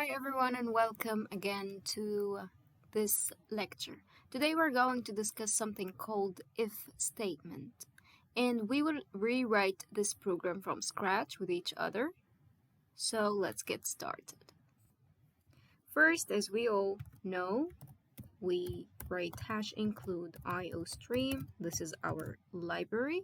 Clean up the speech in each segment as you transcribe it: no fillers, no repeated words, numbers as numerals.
Hi everyone and welcome again to this lecture. Today we're going to discuss something called if statement, and we will rewrite this program from scratch with each other. So let's get started. First, as we all know, we write #include IOStream. This is our library,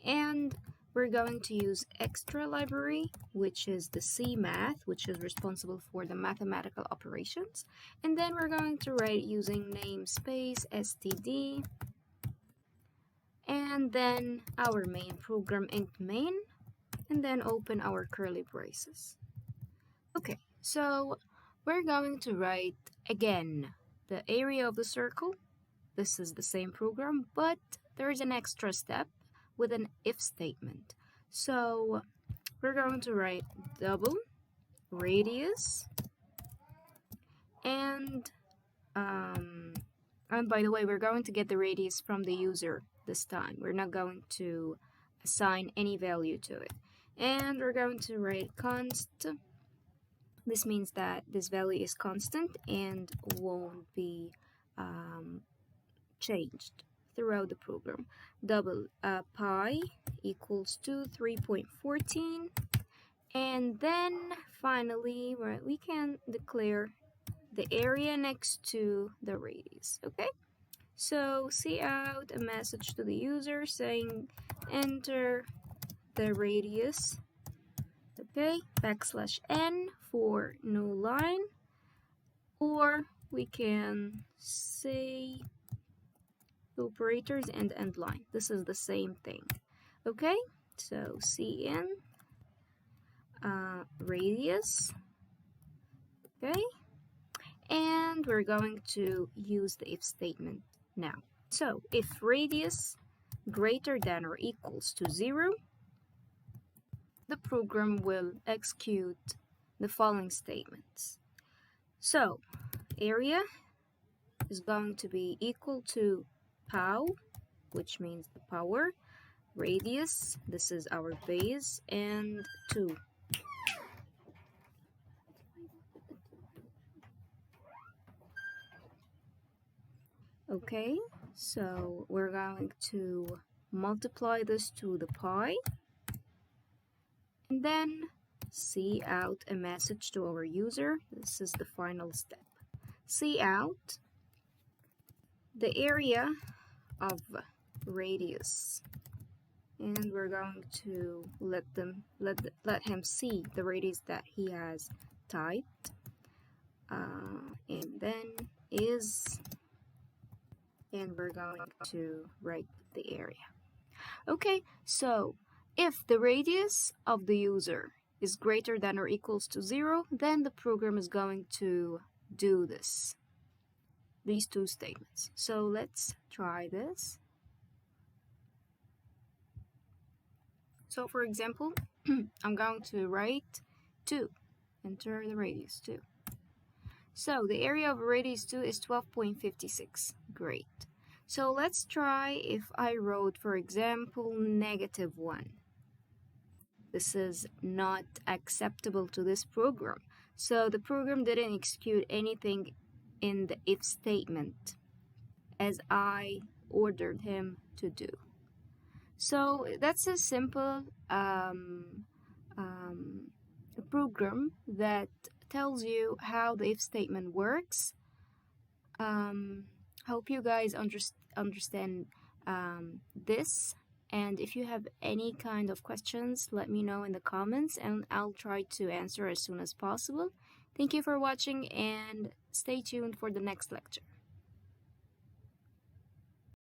and we're going to use extra library, which is the CMath, which is responsible for the mathematical operations. And then we're going to write using namespace std, and then our main program int main, and then open our curly braces. Okay, so we're going to write again the area of the circle. This is the same program, but there is an extra step with an if statement. So we're going to write double radius and by the way, we're going to get the radius from the user this time. We're not going to assign any value to it. And we're going to write const. This means that this value is constant and won't be changed throughout the program. Double pi equals to 3.14, and then finally we can declare the area next to the radius. Okay, so see out a message to the user saying enter the radius. Okay, \n for no line, or we can say operators and end line. This is the same thing. Okay, so cn radius. Okay, and we're going to use the if statement now. So if radius greater than or equals to 0, the program will execute the following statements. So area is going to be equal to pow, which means the power, radius, this is our base, and 2. Okay, so we're going to multiply this to the pi, and then see out a message to our user. This is the final step. See out the area of radius, and we're going to let him see the radius that he has typed, and then is, and we're going to write the area. Okay, so if the radius of the user is greater than or equals to 0, then the program is going to do these two statements. So let's try this. So for example, I'm going to write 2, enter the radius 2. So the area of radius 2 is 12.56. Great. So let's try if I wrote, for example, -1. This is not acceptable to this program. So the program didn't execute anything in the if statement as I ordered him to do. So that's a simple program that tells you how the if statement works. Hope you guys understand this, and if you have any kind of questions, let me know in the comments and I'll try to answer as soon as possible. Thank you for watching and stay tuned for the next lecture.